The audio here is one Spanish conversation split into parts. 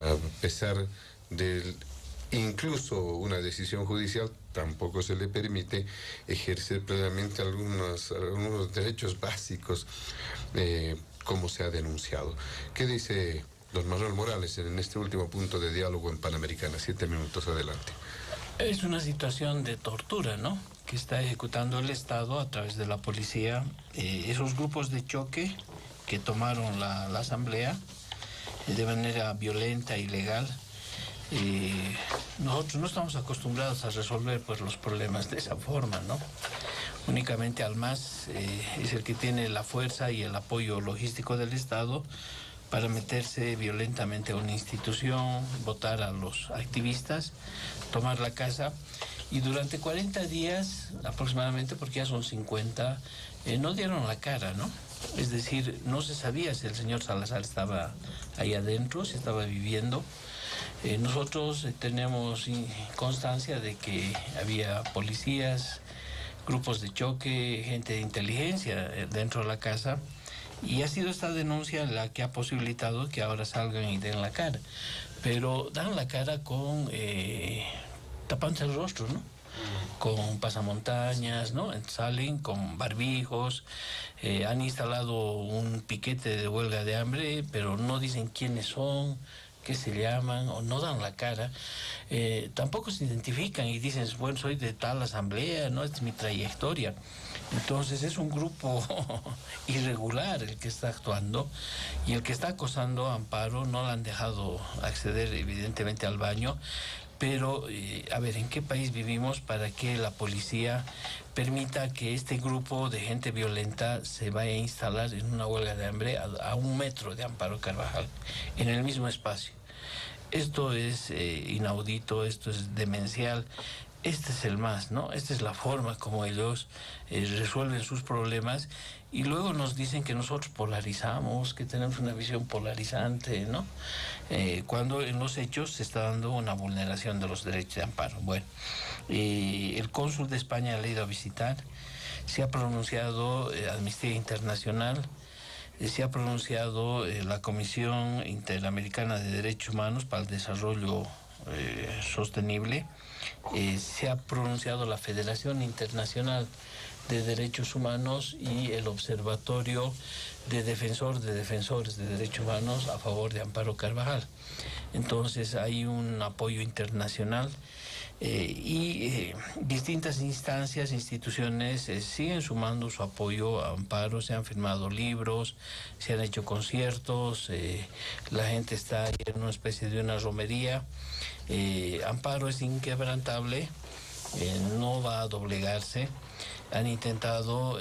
A pesar de incluso una decisión judicial, tampoco se le permite ejercer plenamente algunos derechos básicos, como se ha denunciado. ¿Qué dice don Manuel Morales en este último punto de diálogo en Panamericana? 7 minutos, adelante. Es una situación de tortura, ¿no?, que está ejecutando el Estado a través de la policía. Esos grupos de choque que tomaron la asamblea de manera violenta, ilegal. Nosotros no estamos acostumbrados a resolver pues los problemas de esa forma, ¿no? Únicamente al MAS es el que tiene la fuerza y el apoyo logístico del Estado para meterse violentamente a una institución, votar a los activistas, tomar la casa, y durante 40 días aproximadamente, porque ya son 50, no dieron la cara, ¿no? Es decir, no se sabía si el señor Salazar estaba ahí adentro, si estaba viviendo. Nosotros tenemos constancia de que había policías, grupos de choque, gente de inteligencia dentro de la casa, y ha sido esta denuncia la que ha posibilitado que ahora salgan y den la cara. Pero dan la cara con tapándose el rostro, ¿no?, con pasamontañas, ¿no? Salen con barbijos, han instalado un piquete de huelga de hambre, pero no dicen quiénes son, qué se llaman, o no dan la cara. Tampoco se identifican y dicen, bueno, soy de tal asamblea, ¿no?, esta es mi trayectoria. Entonces es un grupo irregular el que está actuando, y el que está acosando a Amparo no la han dejado acceder evidentemente al baño. Pero, a ver, ¿en qué país vivimos para que la policía permita que este grupo de gente violenta se vaya a instalar en una huelga de hambre a 1 metro de Amparo Carvajal, en el mismo espacio? Esto es inaudito, esto es demencial. Este es el MAS, ¿no? Esta es la forma como ellos resuelven sus problemas, y luego nos dicen que nosotros polarizamos, que tenemos una visión polarizante, ¿no? Cuando en los hechos se está dando una vulneración de los derechos de amparo. Bueno, el cónsul de España ha ido a visitar, se ha pronunciado Amnistía Internacional, se ha pronunciado la Comisión Interamericana de Derechos Humanos para el Desarrollo Sostenible, se ha pronunciado la Federación Internacional de Derechos Humanos y el Observatorio de Defensores de Derechos Humanos a favor de Amparo Carvajal. Entonces hay un apoyo internacional, y distintas instancias, instituciones siguen sumando su apoyo a Amparo. Se han firmado libros, se han hecho conciertos, la gente está en una especie de una romería. Amparo es inquebrantable, no va a doblegarse. Han intentado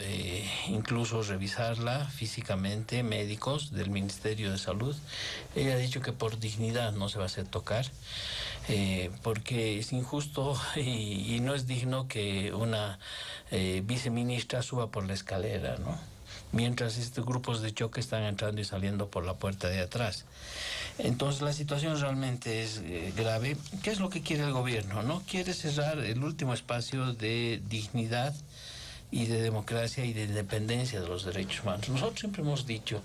incluso revisarla físicamente, médicos del Ministerio de Salud. Ella ha dicho que por dignidad no se va a hacer tocar, porque es injusto y no es digno que una viceministra suba por la escalera, ¿no?, mientras estos grupos de choque están entrando y saliendo por la puerta de atrás. Entonces la situación realmente es grave. ¿Qué es lo que quiere el gobierno? ¿No? Quiere cerrar el último espacio de dignidad y de democracia y de independencia de los derechos humanos. Nosotros siempre hemos dicho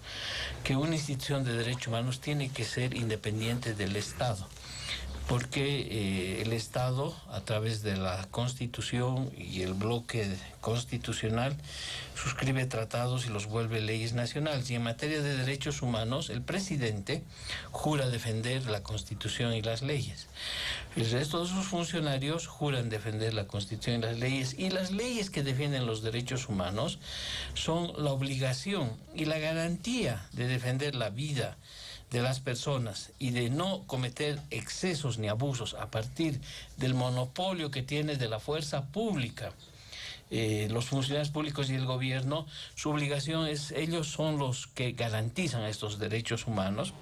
que una institución de derechos humanos tiene que ser independiente del Estado, porque el Estado, a través de la Constitución y el bloque constitucional, suscribe tratados y los vuelve leyes nacionales. Y en materia de derechos humanos, el presidente jura defender la Constitución y las leyes. El resto de sus funcionarios juran defender la Constitución y las leyes que defienden los derechos humanos son la obligación y la garantía de defender la vida de las personas y de no cometer excesos ni abusos a partir del monopolio que tiene de la fuerza pública. Los funcionarios públicos y el gobierno, su obligación es, ellos son los que garantizan estos derechos humanos,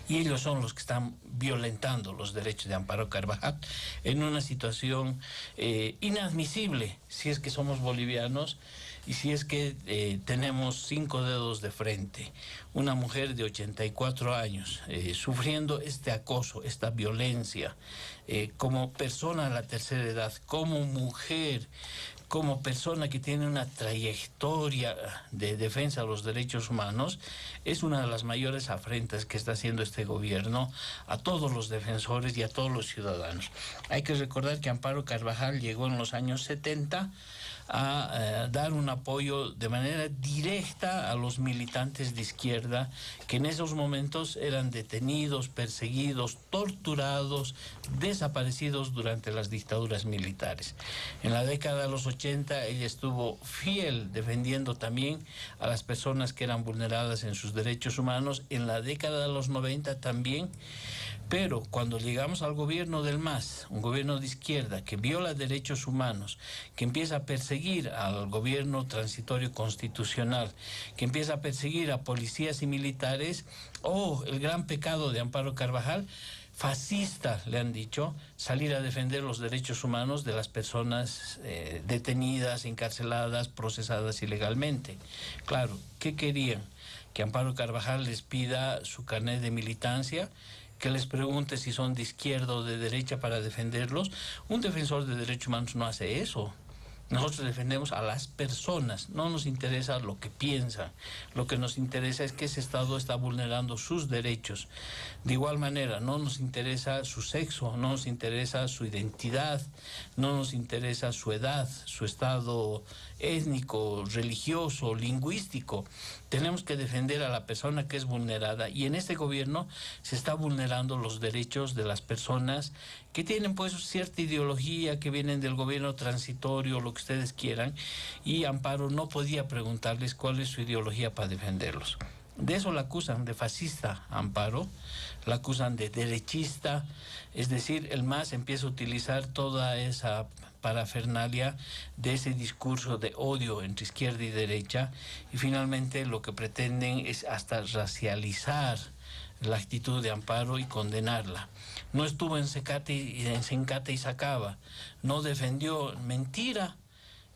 y ellos son los que están violentando los derechos de Amparo Carvajal en una situación inadmisible si es que somos bolivianos y si es que tenemos 5 dedos de frente. Una mujer de 84 años sufriendo este acoso, esta violencia, como persona de la tercera edad, como mujer, como persona que tiene una trayectoria de defensa de los derechos humanos, es una de las mayores afrentas que está haciendo este gobierno a todos los defensores y a todos los ciudadanos. Hay que recordar que Amparo Carvajal llegó en los años 70 a dar un apoyo de manera directa a los militantes de izquierda que en esos momentos eran detenidos, perseguidos, torturados, desaparecidos durante las dictaduras militares. En la década de los 80 ella estuvo fiel defendiendo también a las personas que eran vulneradas en sus derechos humanos. En la década de los 90 también. Pero cuando llegamos al gobierno del MAS, un gobierno de izquierda que viola derechos humanos, que empieza a perseguir al gobierno transitorio constitucional, que empieza a perseguir a policías y militares, el gran pecado de Amparo Carvajal, fascista, le han dicho, salir a defender los derechos humanos de las personas detenidas, encarceladas, procesadas ilegalmente. Claro, ¿qué querían? Que Amparo Carvajal les pida su carnet de militancia, que les pregunte si son de izquierda o de derecha para defenderlos. Un defensor de derechos humanos no hace eso. Nosotros defendemos a las personas, no nos interesa lo que piensan, lo que nos interesa es que ese Estado está vulnerando sus derechos. De igual manera, no nos interesa su sexo, no nos interesa su identidad, no nos interesa su edad, su estado étnico, religioso, lingüístico. Tenemos que defender a la persona que es vulnerada y en este gobierno se está vulnerando los derechos de las personas que tienen pues cierta ideología, que vienen del gobierno transitorio, lo que ustedes quieran, y Amparo no podía preguntarles cuál es su ideología para defenderlos. De eso la acusan de fascista Amparo, la acusan de derechista, es decir, el MAS empieza a utilizar toda esa parafernalia de ese discurso de odio entre izquierda y derecha, y finalmente lo que pretenden es hasta racializar la actitud de Amparo y condenarla. No estuvo en Sencate y Sacaba, no defendió, mentira.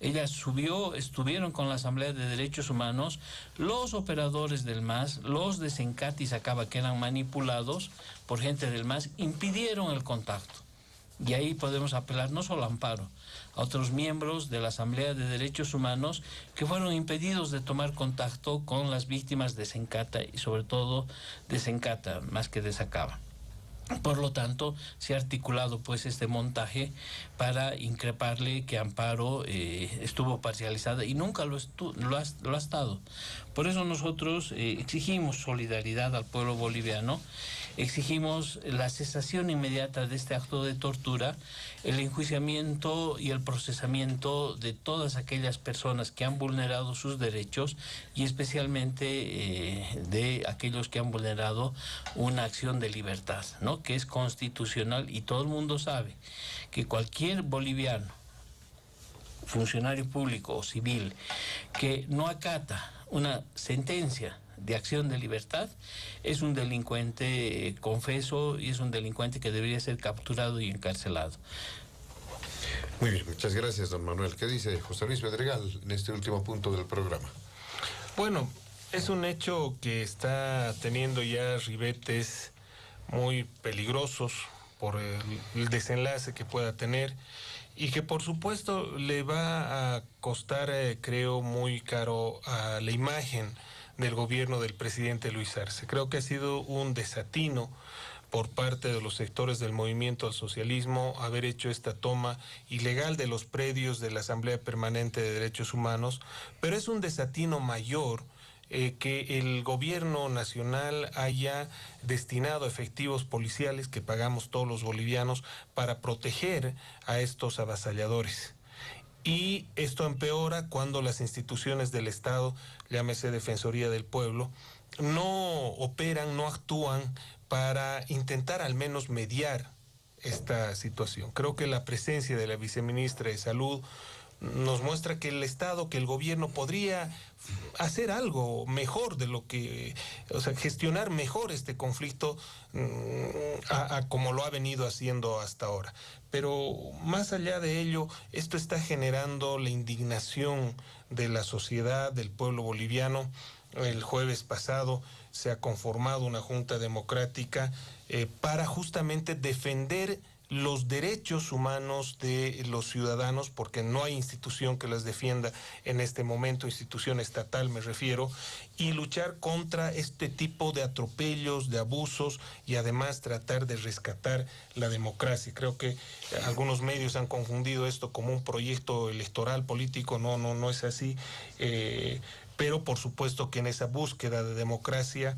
Ella estuvieron con la Asamblea de Derechos Humanos, los operadores del MAS, los de Sencate y Sacaba, que eran manipulados por gente del MAS, impidieron el contacto. Y ahí podemos apelar no solo a Amparo, a otros miembros de la Asamblea de Derechos Humanos que fueron impedidos de tomar contacto con las víctimas de Sencate y sobre todo de Sencate, más que de Sacaba. Por lo tanto, se ha articulado pues este montaje para increparle que Amparo estuvo parcializada y nunca lo ha estado. Por eso nosotros exigimos solidaridad al pueblo boliviano, exigimos la cesación inmediata de este acto de tortura, el enjuiciamiento y el procesamiento de todas aquellas personas que han vulnerado sus derechos y especialmente de aquellos que han vulnerado una acción de libertad, ¿no?, que es constitucional, y todo el mundo sabe que cualquier boliviano, funcionario público o civil, que no acata una sentencia de acción de libertad es un delincuente confeso y es un delincuente que debería ser capturado y encarcelado. Muy bien, muchas gracias, don Manuel. ¿Qué dice José Luis Pedregal en este último punto del programa? Bueno, es un hecho que está teniendo ya ribetes muy peligrosos por el desenlace que pueda tener y que por supuesto le va a costar, creo, muy caro a la imagen del gobierno del presidente Luis Arce. Creo que ha sido un desatino por parte de los sectores del movimiento al socialismo haber hecho esta toma ilegal de los predios de la Asamblea Permanente de Derechos Humanos, pero es un desatino mayor que el gobierno nacional haya destinado efectivos policiales que pagamos todos los bolivianos para proteger a estos avasalladores. Y esto empeora cuando las instituciones del Estado, llámese Defensoría del Pueblo, no operan, no actúan para intentar al menos mediar esta situación. Creo que la presencia de la viceministra de Salud nos muestra que el Estado, que el gobierno podría hacer algo mejor de lo que, o sea, gestionar mejor este conflicto como lo ha venido haciendo hasta ahora. Pero más allá de ello, esto está generando la indignación de la sociedad, del pueblo boliviano. El jueves pasado se ha conformado una junta democrática para justamente defender los derechos humanos de los ciudadanos, porque no hay institución que las defienda en este momento, institución estatal me refiero, y luchar contra este tipo de atropellos, de abusos, y además tratar de rescatar la democracia. Creo que algunos medios han confundido esto como un proyecto electoral político, no es así, pero por supuesto que en esa búsqueda de democracia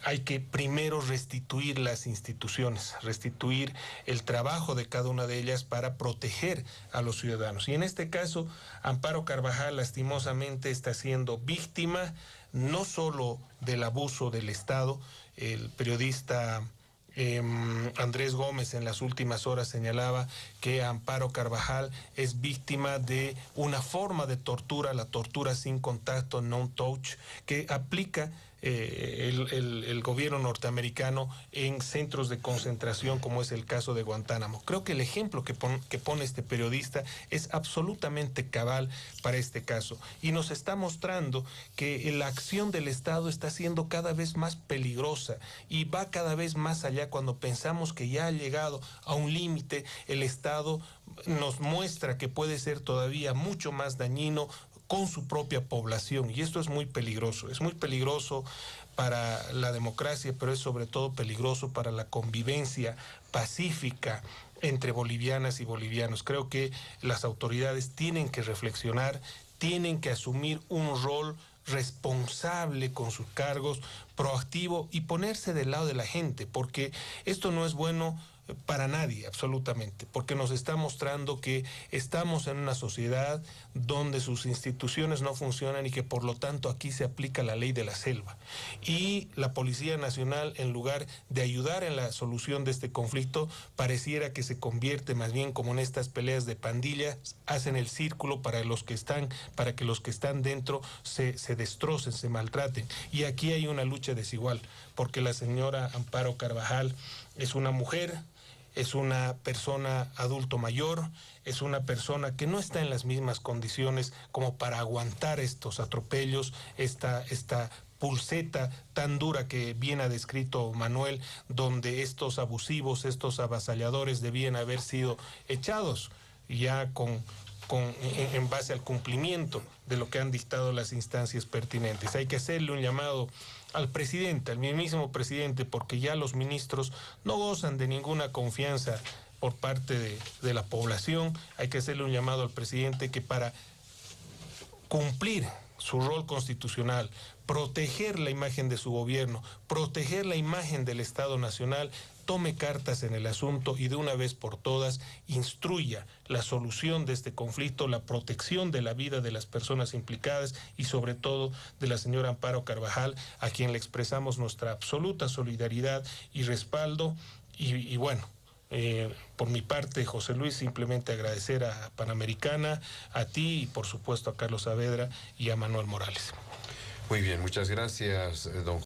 hay que primero restituir las instituciones, restituir el trabajo de cada una de ellas para proteger a los ciudadanos. Y en este caso, Amparo Carvajal lastimosamente está siendo víctima no solo del abuso del Estado. El periodista Andrés Gómez en las últimas horas señalaba que Amparo Carvajal es víctima de una forma de tortura, la tortura sin contacto, no touch, que aplica el gobierno norteamericano en centros de concentración como es el caso de Guantánamo. Creo que el ejemplo que pone este periodista es absolutamente cabal para este caso y nos está mostrando que la acción del Estado está siendo cada vez más peligrosa y va cada vez más allá. Cuando pensamos que ya ha llegado a un límite, el Estado nos muestra que puede ser todavía mucho más dañino con su propia población, y esto es muy peligroso para la democracia, pero es sobre todo peligroso para la convivencia pacífica entre bolivianas y bolivianos. Creo que las autoridades tienen que reflexionar, tienen que asumir un rol responsable con sus cargos, proactivo y ponerse del lado de la gente, porque esto no es bueno para nadie, absolutamente, porque nos está mostrando que estamos en una sociedad donde sus instituciones no funcionan y que por lo tanto aquí se aplica la ley de la selva. Y la Policía Nacional, en lugar de ayudar en la solución de este conflicto, pareciera que se convierte más bien como en estas peleas de pandillas, hacen el círculo para que los que están dentro se destrocen, se maltraten. Y aquí hay una lucha desigual, porque la señora Amparo Carvajal es una mujer, es una persona adulto mayor, es una persona que no está en las mismas condiciones como para aguantar estos atropellos, esta pulseta tan dura que bien ha descrito Manuel, donde estos abusivos, estos avasalladores debían haber sido echados ya en base al cumplimiento de lo que han dictado las instancias pertinentes. Hay que hacerle un llamado al presidente, al mismísimo presidente, porque ya los ministros no gozan de ninguna confianza por parte de la población. Hay que hacerle un llamado al presidente que para cumplir su rol constitucional, proteger la imagen de su gobierno, proteger la imagen del Estado Nacional, tome cartas en el asunto y de una vez por todas instruya la solución de este conflicto, la protección de la vida de las personas implicadas y sobre todo de la señora Amparo Carvajal, a quien le expresamos nuestra absoluta solidaridad y respaldo. Y bueno, por mi parte, José Luis, simplemente agradecer a Panamericana, a ti y por supuesto a Carlos Saavedra y a Manuel Morales. Muy bien, muchas gracias, don